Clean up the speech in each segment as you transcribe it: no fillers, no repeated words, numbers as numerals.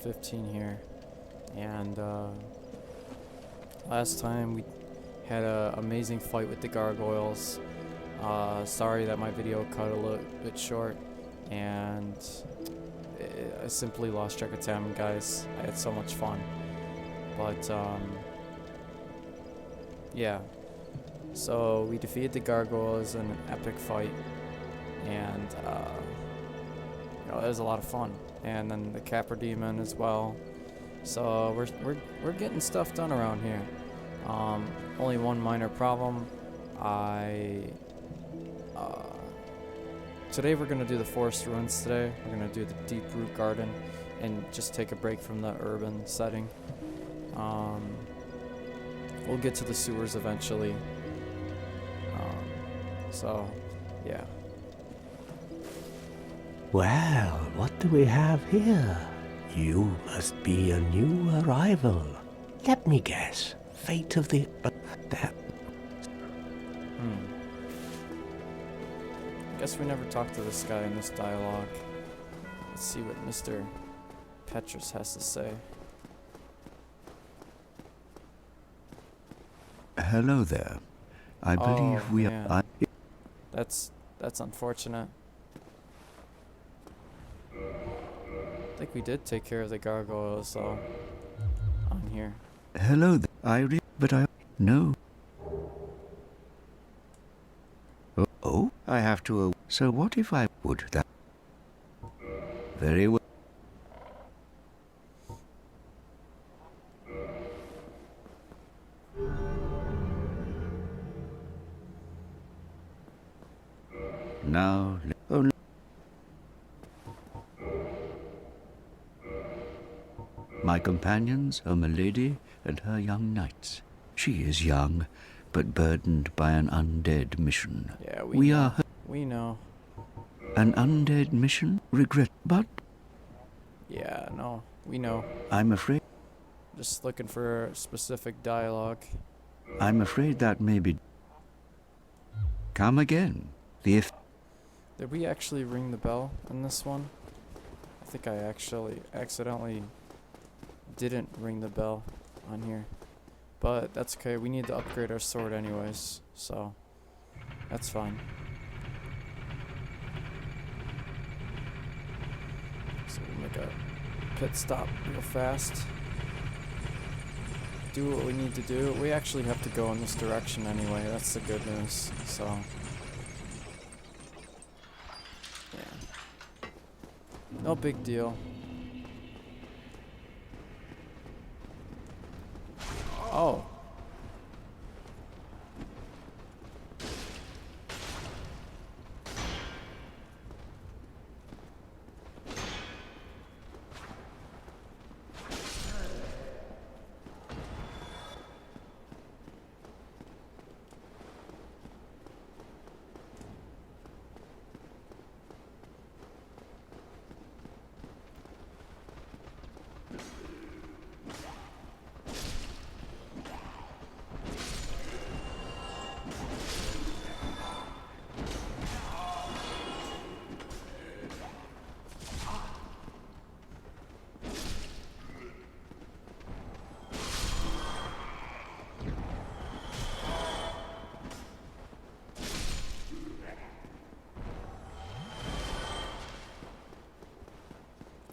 15 here, and last time we had an amazing fight with the gargoyles. Sorry that my video cut a little bit short, and I simply lost track of time, guys. I had so much fun, but yeah. So we defeated the gargoyles in an epic fight, and it was a lot of fun. And then the Capra Demon as well. So we're getting stuff done around here. Only one minor problem. Today we're gonna do the forest ruins today. We're gonna do the deep root garden and just take a break from the urban setting. We'll get to the sewers eventually. So, yeah. Well, what do we have here? You must be a new arrival. Let me guess. Fate of the... Guess we never talked to this guy in this dialogue. Let's see what Mr. Petrus has to say. Hello there. I believe we man. are... That's unfortunate. I think we did take care of the gargoyles, though, on here. Hello there. But I... No. Oh, I have to... So what if I would that... Very well. Now... Oh, my companions are Milady and her young knights. She is young, but burdened by an undead mission. Yeah, We know. are her... We know. An undead mission? Regret, but... Yeah, no, we know. I'm afraid... Just looking for specific dialogue. I'm afraid that may be... Come again. The Did we actually ring the bell in this one? I think I actually accidentally didn't ring the bell on here. But that's okay, we need to upgrade our sword anyways, so that's fine. So we'll make a pit stop real fast. Do what we need to do. We actually have to go in this direction anyway, that's the good news, so... Yeah. No big deal. Oh.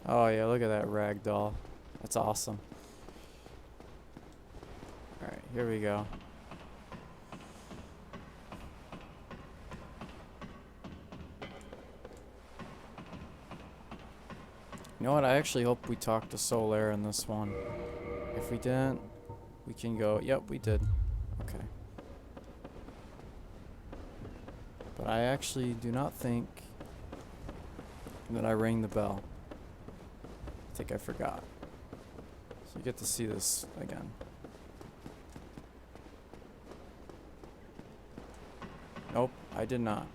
Oh yeah, look at that rag doll. That's awesome. Alright, here we go. You know what, I actually hope we talked to Solaire in this one. If we didn't, we can go, yep, we did. Okay. But I actually do not think that I rang the bell. I think I forgot. So you get to see this again. Nope, I did not.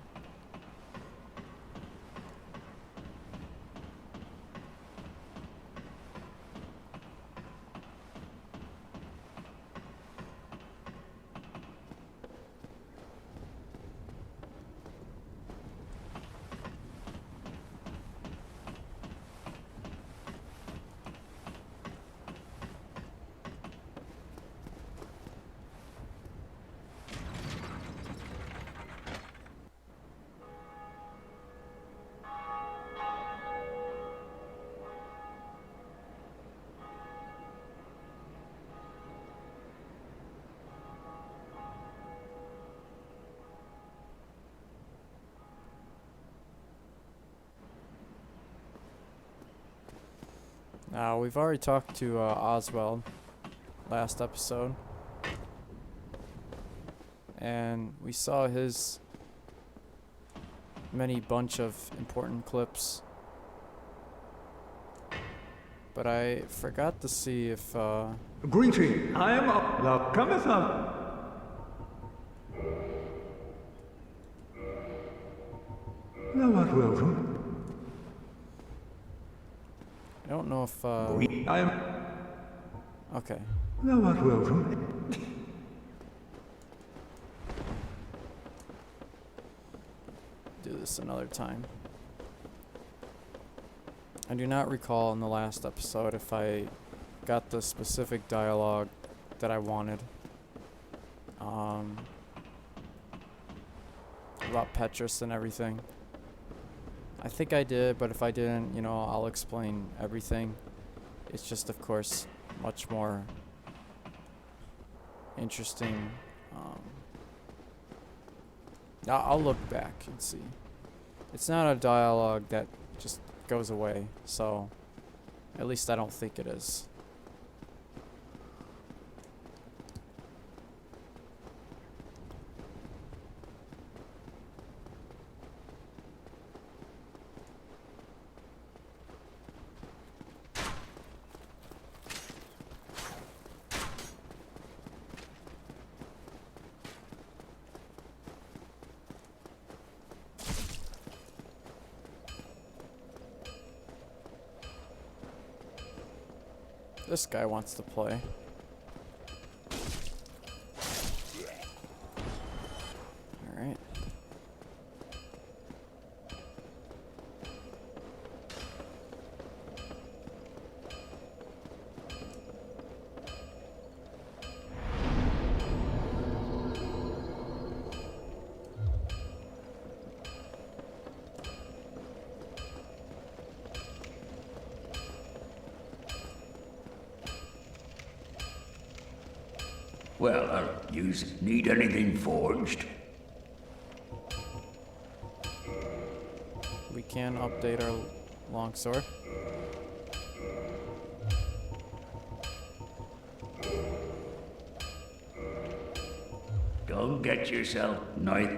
Now, we've already talked to Oswald last episode. And we saw his many bunch of important clips. But I forgot to see if Greeting, I am the cometh up. Thou art welcome. I don't know if I am. okay. Thou art welcome. Do this another time. I do not recall in the last episode if I got the specific dialogue that I wanted. About Petrus and everything. I think I did, but if I didn't, you know, I'll explain everything. It's just, of course, much more interesting. I'll look back and see. It's not a dialogue that just goes away, so at least I don't think it is. This guy wants to play. Alright. Well, you need anything forged? We can update our longsword. Don't get yourself knife.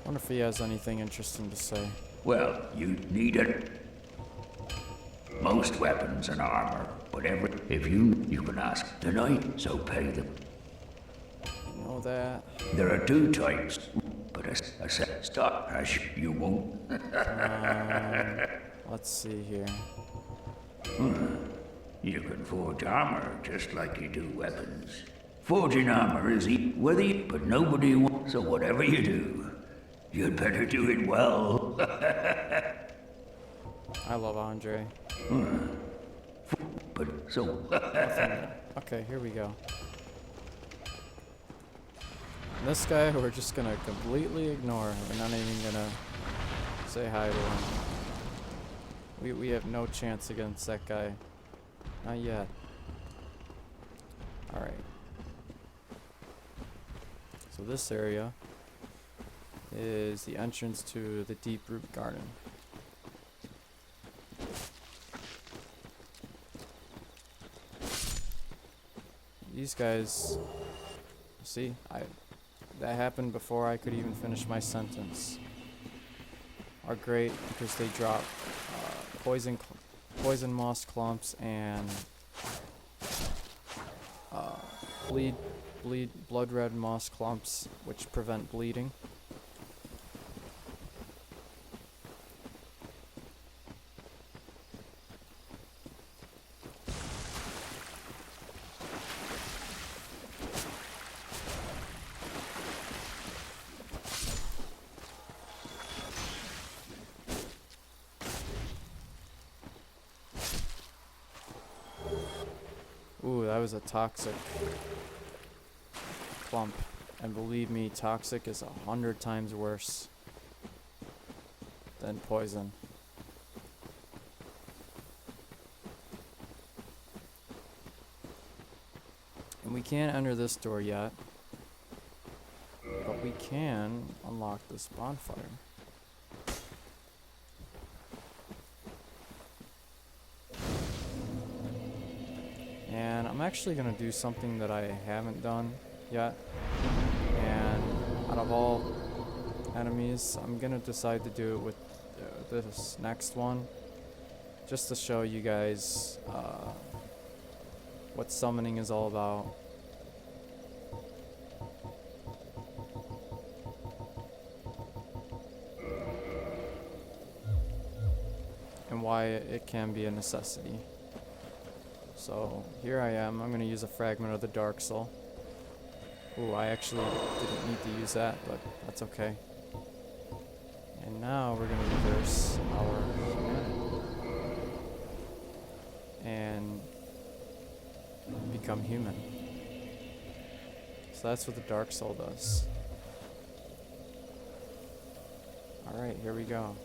Wonder if he has anything interesting to say. Well, you need it. Most weapons and armor, but if you can ask the knight, so pay them. You know that. There are two types, but a set stock as you won't. Let's see here. You can forge armor just like you do weapons. Forging armor is easy, but nobody wants. So whatever you do, you'd better do it well. I love Andre. But so. Okay, here we go. And this guy, we're just gonna completely ignore. We're not even gonna say hi to him. We have no chance against that guy. Not yet. Alright. So this area is the entrance to the Deep Root Garden. These guys, see, that happened before I could even finish my sentence, are great because they drop poison moss clumps and blood red moss clumps, which prevent bleeding. Ooh, that was a toxic clump. And believe me, toxic is 100 times worse than poison. And we can't enter this door yet. But we can unlock this bonfire. I'm actually gonna do something that I haven't done yet, and out of all enemies, I'm gonna decide to do it with this next one, just to show you guys what summoning is all about. And why it can be a necessity. So here I am. I'm going to use a fragment of the Dark Soul. Ooh, I actually didn't need to use that, but that's okay. And now we're going to reverse our humanity and become human. So that's what the Dark Soul does. Alright, here we go.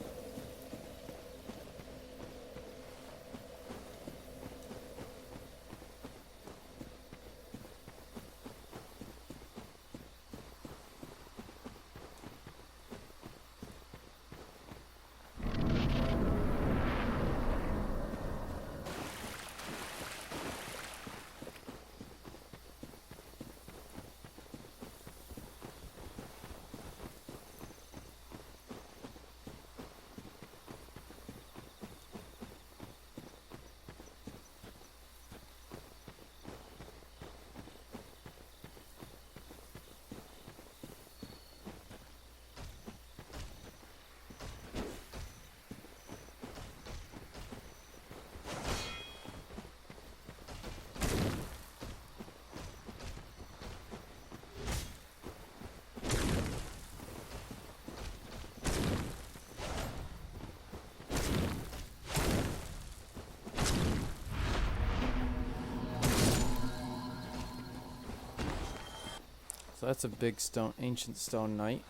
So that's a big stone, ancient stone knight.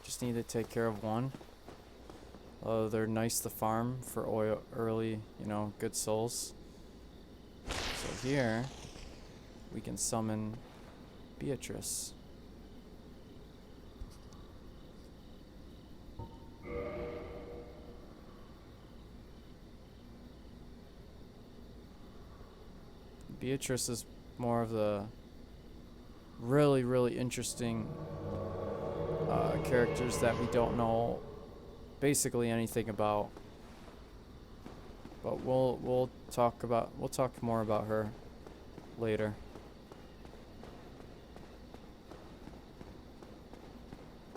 Just need to take care of one. They're nice to farm for oil early, you know, good souls. So here we can summon Beatrice. Beatrice is more of the really interesting characters that we don't know basically anything about, but we'll talk more about her later.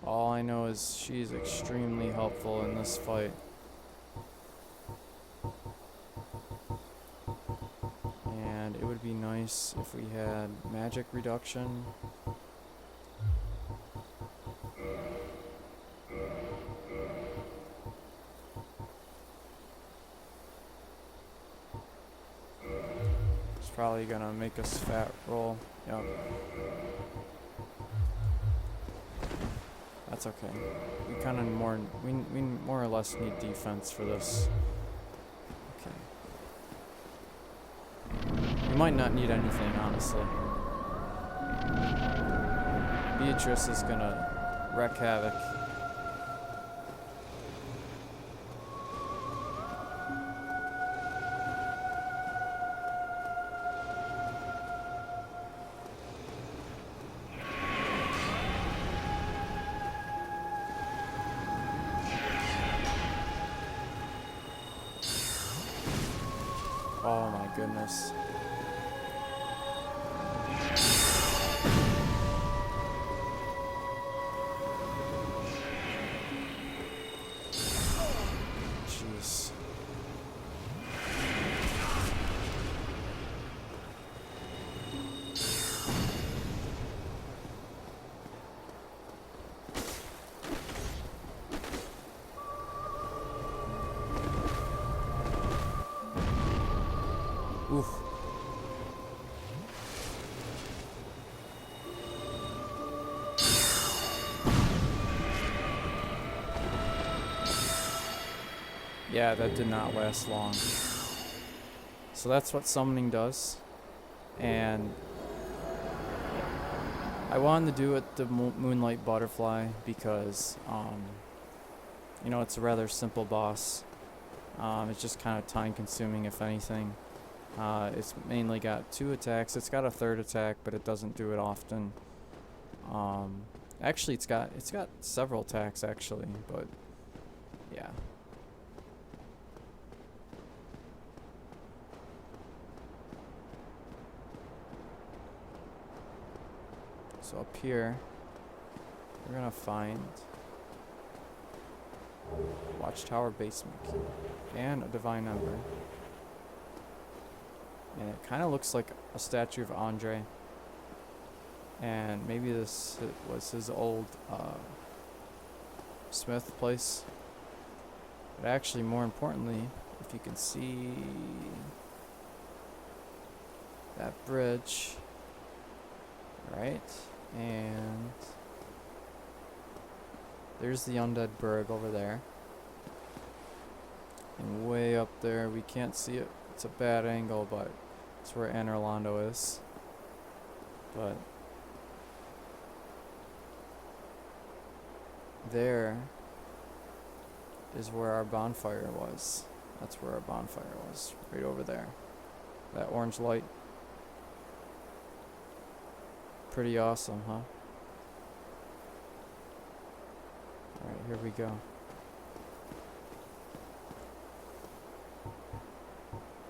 All I know is she's extremely helpful in this fight. And it would be nice if we had magic reduction. It's probably gonna make us fat roll. Yep. That's okay. We kind of we more or less need defense for this. Okay. We might not need anything, honestly. Beatrice is gonna wreak havoc. Oh my goodness. Jeez. Oof. Yeah, that did not last long. So that's what summoning does. And I wanted to do it the Moonlight Butterfly because, you know, it's a rather simple boss. It's just kind of time consuming, if anything. It's mainly got 2 attacks. It's got a 3rd attack, but it doesn't do it often. Actually, it's got several attacks actually, but yeah. So up here, we're gonna find Watchtower basement key and a divine ember. And it kind of looks like a statue of Andre. And maybe this was his old smith place. But actually, more importantly, if you can see that bridge, right? And there's the undead burg over there. And way up there, we can't see it. It's a bad angle, but it's where Anor Londo is. But there is where our bonfire was. That's where our bonfire was, right over there. That orange light. Pretty awesome, huh? Alright, here we go.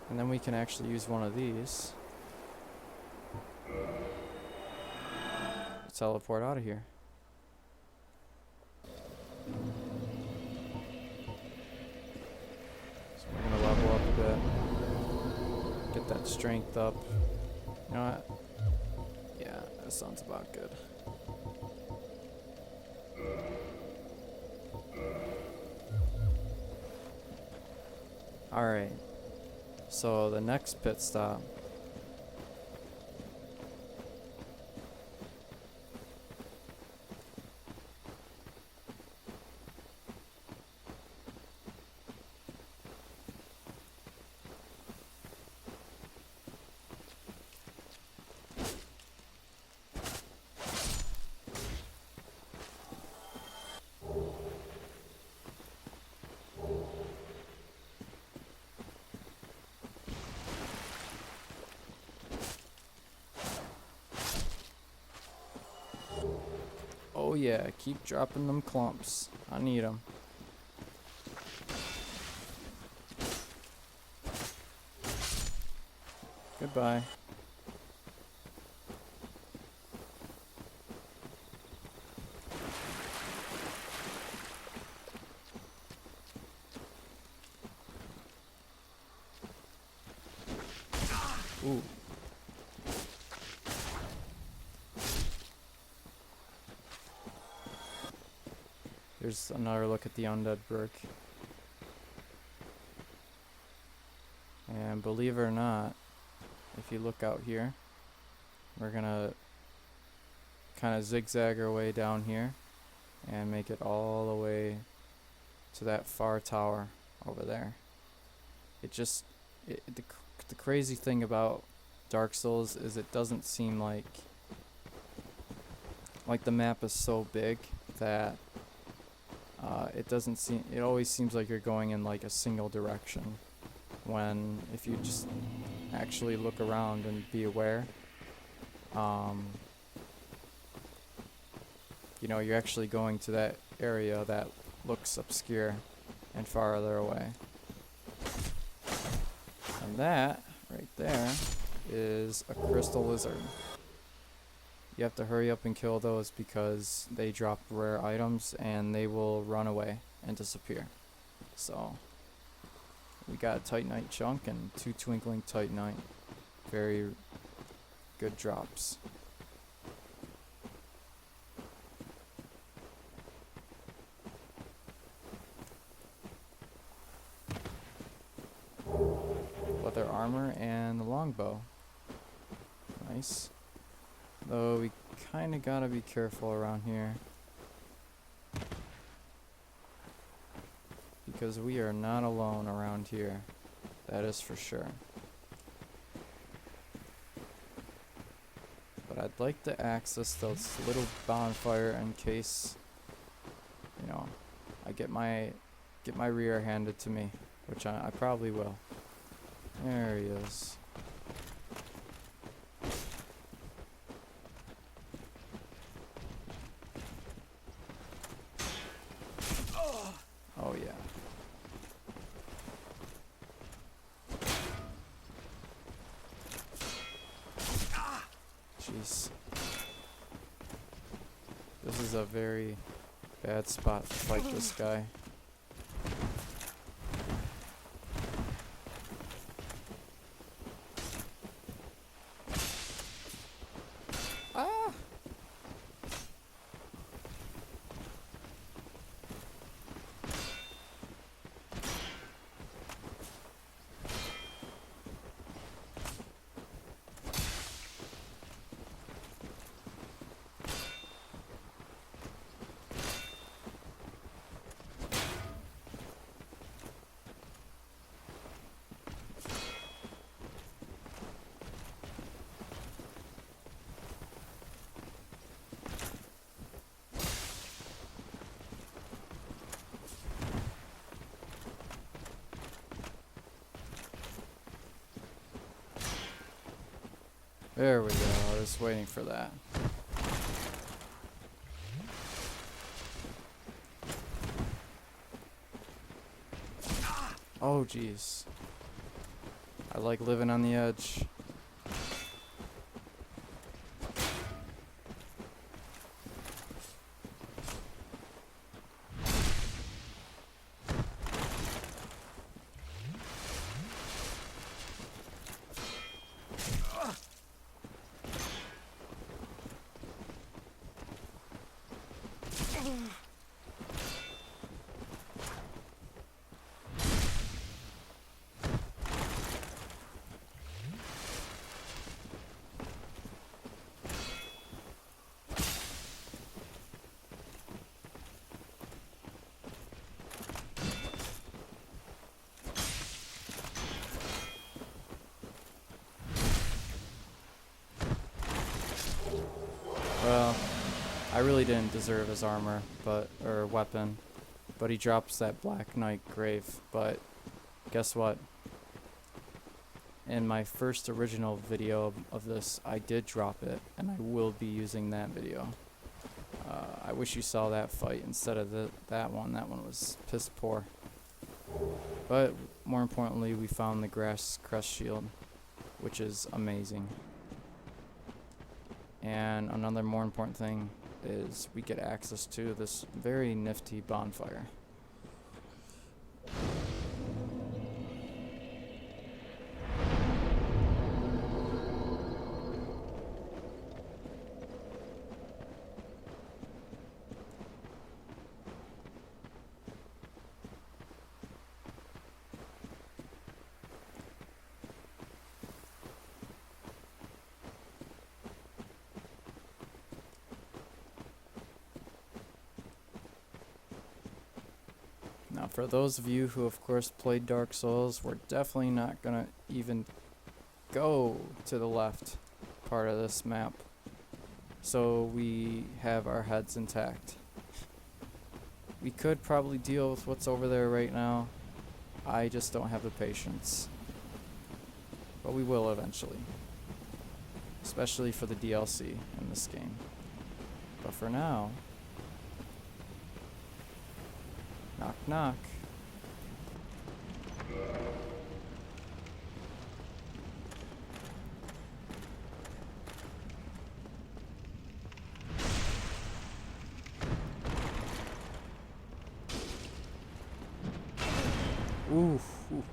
And then we can actually use one of these to teleport out of here. So we're gonna level up a bit. Get that strength up. You know what? Yeah, that sounds about good. Alright. So the next pit stop Oh yeah, keep dropping them clumps. I need them. Goodbye. Ooh. Here's another look at the undead burg. And believe it or not, if you look out here, we're gonna kind of zigzag our way down here and make it all the way to that far tower over there. The crazy thing about Dark Souls is it doesn't seem like the map is so big that it always seems like you're going in like a single direction, when if you just actually look around and be aware, you know, you're actually going to that area that looks obscure and farther away. And that right there is a crystal lizard. You have to hurry up and kill those because they drop rare items and they will run away and disappear. So we got a Titanite chunk and 2 twinkling Titanite. Very good drops. Leather armor and the longbow. Nice. Though we kinda gotta be careful around here, because we are not alone around here. That is for sure. But I'd like to access this little bonfire in case, you know, I get my rear handed to me, which I probably will. There he is. Oh yeah. Jeez. This is a very bad spot to fight this guy. Ah! There we go. I was waiting for that. Oh, jeez. I like living on the edge. Well, I really didn't deserve his armor, or weapon, but he drops that Black Knight Grave. But guess what? In my first original video of this, I did drop it, and I will be using that video. I wish you saw that fight instead of that one. That one was piss poor. But more importantly, we found the Grass Crest Shield, which is amazing. And another more important thing is we get access to this very nifty bonfire. Now, for those of you who, of course, played Dark Souls, we're definitely not gonna even go to the left part of this map, so we have our heads intact. We could probably deal with what's over there right now. I just don't have the patience. But we will eventually. Especially for the DLC in this game. But for now... Knock, knock. Ooh, ooh, ooh, ooh.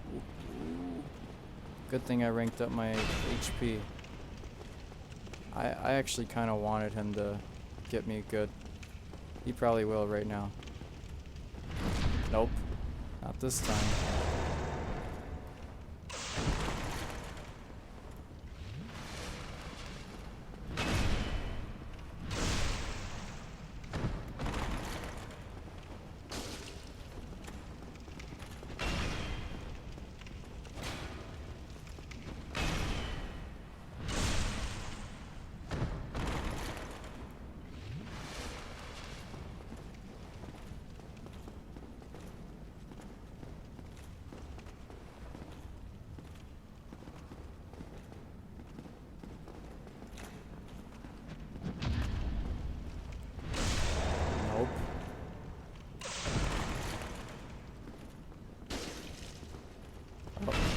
Good thing I ranked up my HP. I actually kind of wanted him to get me good. He probably will right now. Nope. Not this time.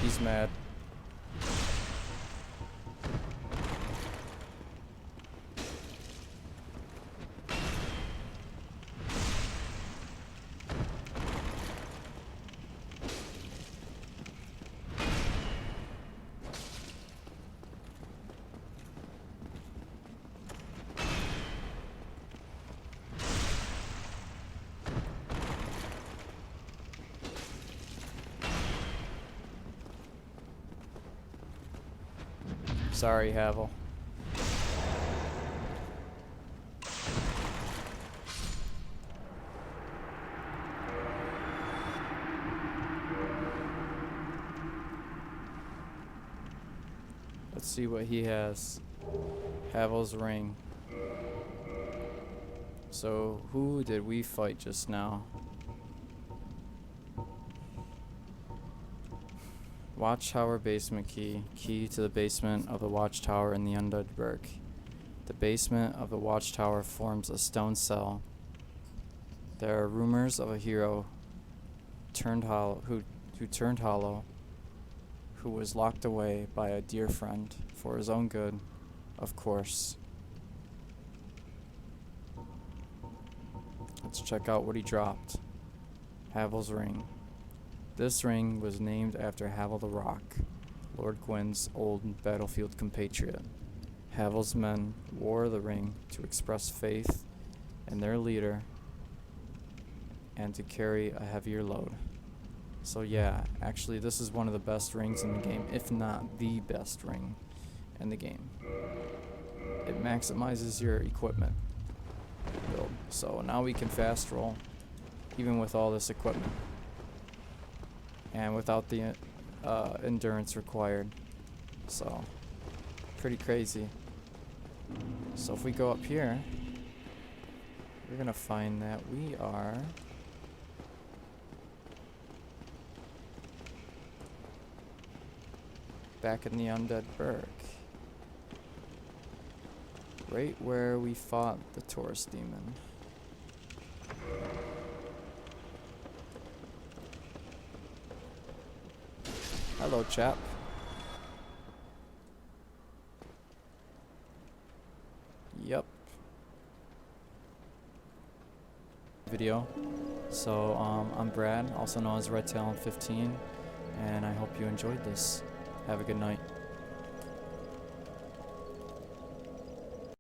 He's mad. Sorry, Havel. Let's see what he has. Havel's ring. So, who did we fight just now? Watchtower basement key. Key to the basement of the watchtower in the Undead Burg. The basement of the watchtower forms a stone cell. There are rumors of a hero who turned hollow, who was locked away by a dear friend for his own good, of course. Let's check out what he dropped. Havel's ring. This ring was named after Havel the Rock, Lord Gwyn's old battlefield compatriot. Havel's men wore the ring to express faith in their leader and to carry a heavier load. So yeah, actually this is one of the best rings in the game, if not the best ring in the game. It maximizes your equipment build. So now we can fast roll, even with all this equipment. And without the endurance required. So, pretty crazy. So if we go up here, we're gonna find that we are back in the Undead Burg. Right where we fought the Taurus demon. Hello, chap. Yep. Video. So, I'm Brad, also known as Red Talon 15, and I hope you enjoyed this. Have a good night.